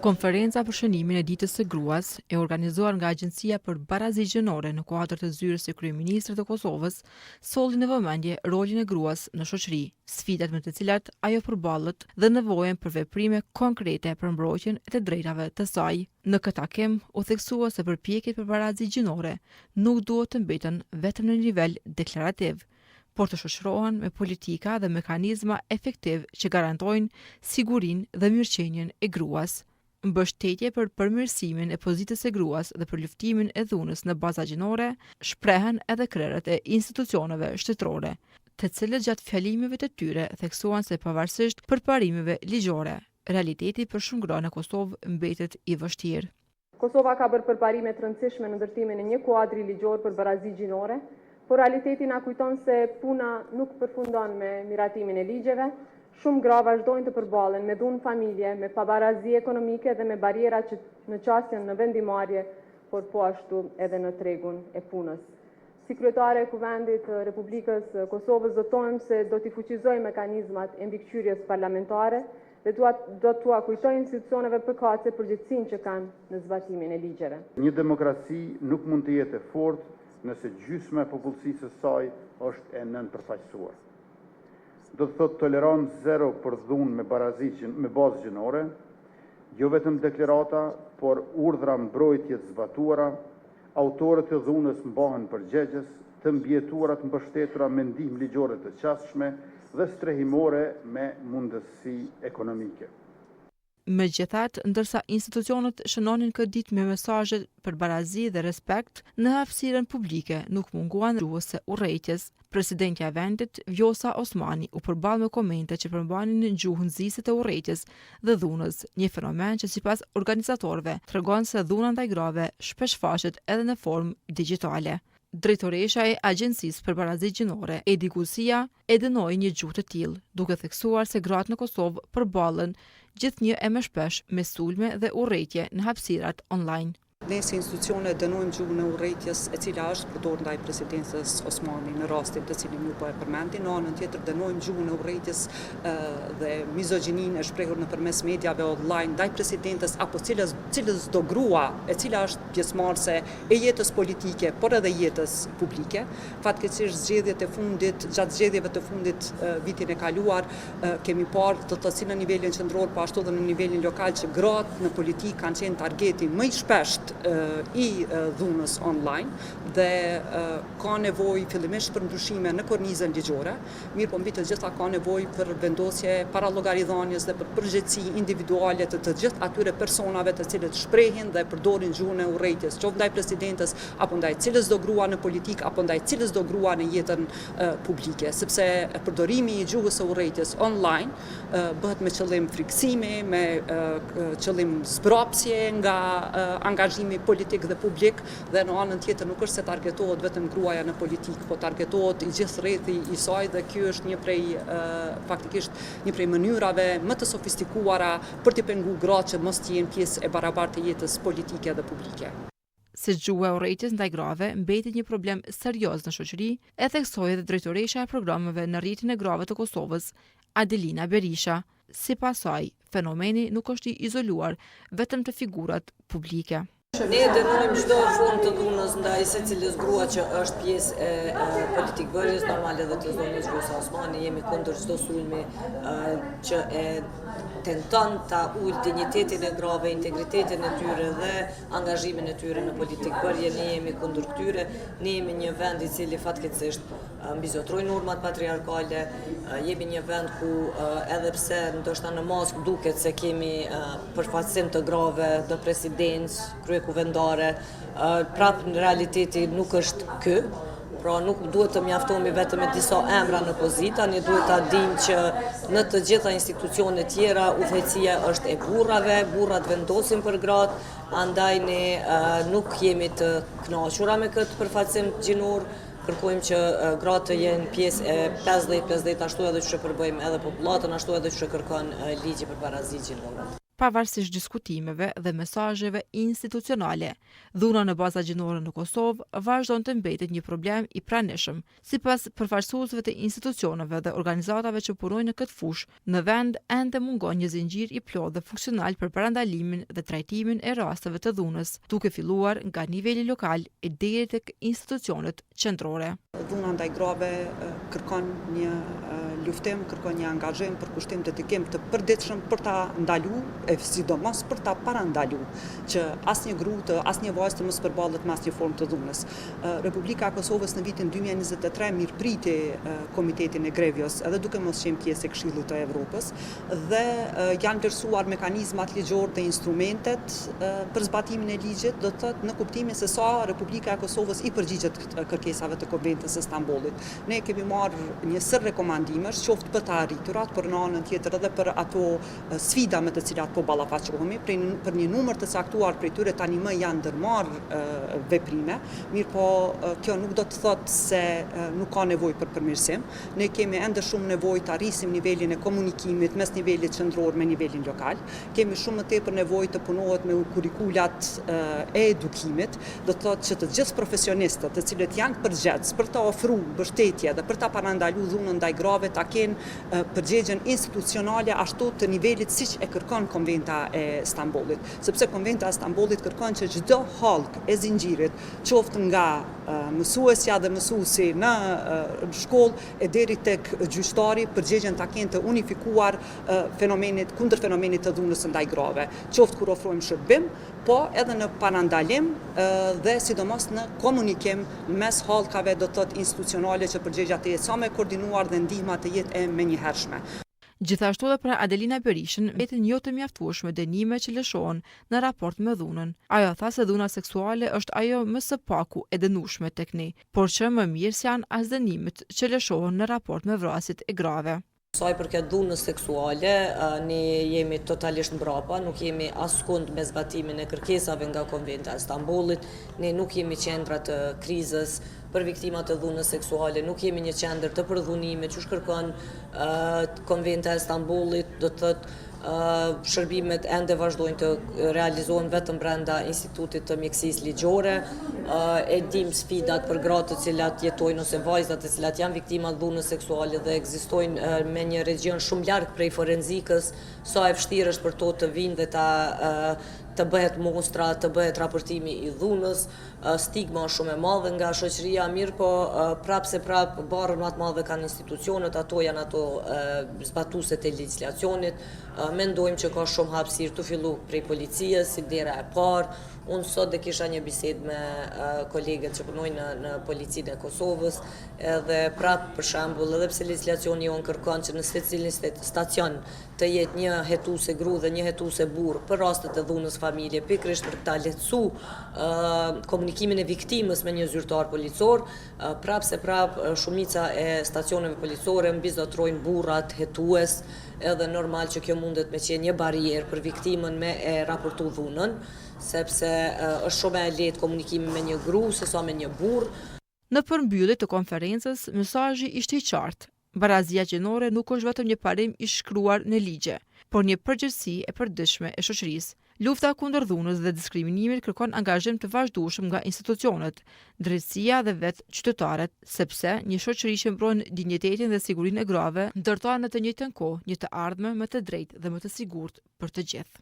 Konferenca për shënimin e ditës së gruas e organizuar nga Agjencia për Barazi Gjinore në kuadër të zyrës së kryeministrit të Kosovës solli në vëmendje rolin e gruas në shoqëri, sfidat me të cilat ajo përballet dhe nevojën për veprime konkrete për mbrojtjen e të drejtave të saj. Në këtë takim u theksua se përpjekjet për barazi gjinore nuk duhet të mbeten vetëm në nivel deklarativ, por të shoqërohen me politika dhe mekanizma efektiv që garantojnë sigurinë dhe mirëqenien e gruas. Mbështetje për përmirësimin e pozitës së gruas dhe për luftimin e dhunës në baza gjinore shprehen edhe krerët e institucioneve shtetërore, të cilët gjatë fjalimeve të tyre theksuan se pavarësisht përparimeve ligjore, realiteti për shumë gra në Kosovë mbetet i vështirë. Kosova ka bërë përparime të rëndësishme në ndërtimin e një kuadri ligjor për barazi gjinore, por realiteti na kujton se puna nuk përfundon me miratimin e ligjeve. Shumë gra vazhdojnë të përballen me dhunë familje, me pabarazi ekonomike dhe me bariera që në qasjen në vendimarrje, por po ashtu edhe në tregun e punës. Si kryetare e Kuvendit të Republikës Kosovës zotojmë se do t'i fuqizojmë mekanizmat e mbikëqyrjes parlamentare dhe do t'ua kujtojmë institucioneve përkatëse përgjegjësinë që kanë në zbatimin e ligjeve. Një demokraci nuk mund të jetë e fortë nëse gjysma e popullsisë së saj është e nënpërfaqësuar. Do të thotë tolerancë zero për dhunë me bazë gjinore, jo vetëm deklarata, por urdhra mbrojtje të zbatuara, autorët e dhunës mbahen përgjegjës, të mbjetuarat mbështetura me ndihmë ligjore të qasshme dhe strehimore me mundësi ekonomike. Megjithatë, ndërsa institucionet shënonin këtë ditë me mesazhe për barazi dhe respekt, në hapësirën publike nuk munguan gjuhëse urrejtjes. Presidentja e vendit, Vjosa Osmani, u përball me komente që përmbanin në gjuhën nxitëse të urrejtjes dhe dhunës, një fenomen që sipas organizatorëve tregon se dhuna ndaj grave shpesh faqet edhe në formë digjitale. Drejtoresha e Agjencisë për Barazi Gjinore, Edi Gusia, e dënoi një gjuhë të tillë, duke theksuar se gratë në Kosovë përballen gjithnjë e më shpesh me sulme dhe urrejtje në hapësirat online. Ne si institucione dënojmë gjuhën e urrejtjes e cila është përdorur ndaj presidentës Osmani në rastin të cilin ju po e përmendi. Në anën tjetër dënojmë gjuhën e urrejtjes dhe mizogjininë e shprehur nëpërmes mediave online ndaj presidentës apo cilës do grua e cila është pjesëmarrëse e jetës politike, por edhe jetës publike. Fatkeqësisht gjatë zgjedhjeve të fundit vitin e kaluar kemi parë të cilën në nivelin qendror, po ashtu edhe në nivelin lokal që gratë në politikë kanë qenë targeti më i shpeshtë i dhunës online dhe ka nevojë fillimisht për ndryshime në kornizën ligjore, mirë po mbi të gjitha ka nevojë për vendosje para llogaridhënies dhe për përgjegjësi individuale të gjithë atyre personave të cilët shprehin dhe përdorin gjuhën e urrejtjes, qoftë ndaj presidentës apo ndaj cilës do grua në politikë apo ndaj cilës do grua në jetën publike, sepse përdorimi i gjuhës së urrejtjes online bëhet me qëllim friksimi, me qëllim zbrapsje nga angazhimi politik dhe publik dhe në anën tjetër nuk është se targetohet vetëm gruaja në politikë, po targetohet i gjithë rrethi i saj dhe ky është faktikisht një prej mënyrave më të sofistikuara për të penguar gratë që mos të jenë pjesë e barabartë të jetës politike dhe publike. Se gjuha e urrejtjes ndaj grave mbetet një problem serioz në shoqëri, e theksoi edhe drejtoresha e programeve në rrjetin e grave të Kosovës, Adelina Berisha. Sipas saj, fenomeni nuk është i izoluar vetëm te figurat publike. Ne dënojmë çdo formë të dhunës ndaj secilës grua që është pjesë e politikbërjes, normale dhe të zonës Vjosa Osmani, jemi kundër çdo sulmi që e tenton ta ulë dinjitetin e grave, integritetin e tyre dhe angazhimin e tyre në politikbërje. Ne jemi kundër këtyre, ne jemi një vend i cili fatkeqësisht mbizotroi normat patriarkale, jemi një vend ku edhe pse ndoshta në mask duket se kemi përfaqësim të grave në presidencë, kryekuvendare, prap në realiteti nuk është ky. Pra nuk duhet të mjaftohemi vetëm me disa emra në pozita, ne duhet ta dimë që në të gjitha institucionet tjera udhëheqësia është e burrat vendosin për gratë, andaj ne nuk jemi të kënaqura me këtë përfaqësim gjinor, kërkojmë që gratë të jenë pjesë e 50-50 ashtu edhe që përbëjmë edhe popullatën, ashtu edhe që kërkon ligji për barazi gjinore. pavarësisht diskutimeve dhe mesazheve institucionale. Dhuna në baza gjinore në Kosovë vazhdon të mbetet një problem i pranishëm, sipas përfaqësuesve të institucioneve dhe organizatave që punojnë në këtë fushë. Në vend ende mungon një zinxhir i plotë dhe funksional për parandalimin dhe trajtimin e rasteve të dhunës, duke filluar nga niveli lokal e deri tek institucionet qendrore. Dhuna ndaj grave kërkon një luftim, kërkon një angazhim, përkushtim, dedikim të përditshëm për ta ndaluar, e sidomos për ta parandaluar që asnjë grua, asnjë vajzë të mos përballet me asnjë formë të dhunës. Republika e Kosovës në vitin 2023 mirëpriti Komitetin e Grevjos, edhe duke mos qenë pjesë e Këshillit të Evropës, dhe janë vlerësuar mekanizmat ligjor dhe instrumentet për zbatimin e ligjit, do të thotë në kuptimin se sa Republika e Kosovës i përgjigjet kërkesave të Konventës së Stambollit. Ne kemi marrë një sër rekomandimesh, qoftë për të arriturat, për në anën tjetër edhe për ato sfida me të cilat po ballafaqohemi, për një numër të caktuar prej tyre tani më janë ndërmarrë veprime, mirë po kjo nuk do të thotë se nuk ka nevojë për përmirësim. Ne kemi ende shumë nevojë të arrisim nivelin e komunikimit mes nivelit qendror me nivelin lokal. Kemi shumë më tepër nevojë të punohet me kurrikulat e edukimit, do të thotë që të gjithë profesionistët, të cilët janë përgjegjës për të ofruar mbështetje dhe për ta parandaluar dhunën ndaj grave, ta kenë përgjigjen institucionale ashtu të nivelit siç e kërkon Konventa e Stambollit, sepse Konventa e Stambollit kërkon që çdo hallk e zinxhirit, qoftë nga mësuesja dhe mësuesi në shkollë e deri tek gjyqtari, përgjigjen ta kenë të unifikuar kundër fenomenit të dhunës ndaj grave, qoftë kur ofrojmë shërbim, po edhe në parandalim dhe sidomos në komunikim mes hallkave, do të thotë institucionale, që përgjigja të jetë sa më koordinuar dhe ndihma të jetë e menjëhershme. Gjithashtu edhe për Adelina Berishën mbeten jo të mjaftueshme dënime që lëshohen në raport me dhunën. Ajo tha se dhuna seksuale është ajo më së paku e dënueshme tek ne, por që më mirë se janë as dënimet që lëshohen në raport me vrasjet e grave. Sa i përket dhunës seksuale, ne jemi totalisht mbrapa, nuk jemi askund me zbatimin e kërkesave nga Konventa e Stambollit, ne nuk jemi qendra të krizës për viktimat e dhunës seksuale, nuk jemi një qendër të përdhunimit që shkërkon Konventa e Stambollit, do të thotë shërbimet ende vazhdojnë të realizohen vetëm brenda Institutit të Mjekësisë Ligjore. E dim sfidat për gratë të cilat jetojnë ose vajzat të cilat janë viktima dhunës seksuale dhe ekzistojnë me një region shumë larg prej forenzikës, sa e vështirë është për to të vinë dhe të bëhet mostra, të bëhet raportimi i dhunës, stigma shumë e madhe nga shoqëria, mirë po prap barën më të madhe kanë institucionet, ato janë ato zbatueset e legjislacionit. Mendojmë që ka shumë hapësirë të fillu prej policisë, si dera e parë. Unë sot dhe kisha një bisedë me kolegët që punojnë në policinë e Kosovës, edhe prapë për shembull, edhe pse legjislacioni jonë kërkon që në secilin stacion të jetë një hetuese gruë dhe një hetuese burr për rastet e dhunës familje, pikërisht për ta lehtësuar komunikimin e viktimës me një zyrtar policor, prapë shumica e stacioneve policore mbizotrojnë burrat hetues, edhe normal që kjo mundet me qenë një barierë për viktimën me e raportu dhunën, sepse është shumë e lehtë komunikimi me një gruë se sa me një burr. Në përmbyllje të konferencës, mesazhi ishte i qartë. Barazia gjinore nuk është vetëm një parim i shkruar në ligje, por një përgjegjësi e përditshme e shoqërisë. Lufta kundër dhunës dhe diskriminimit kërkon angazhim të vazhdueshëm nga institucionet, drejtësia dhe vetë qytetarët, sepse një shoqëri që mbron dinjitetin dhe sigurinë e grave ndërton në të njëjtën kohë një të ardhme më të drejtë dhe më të sigurt për të gjithë.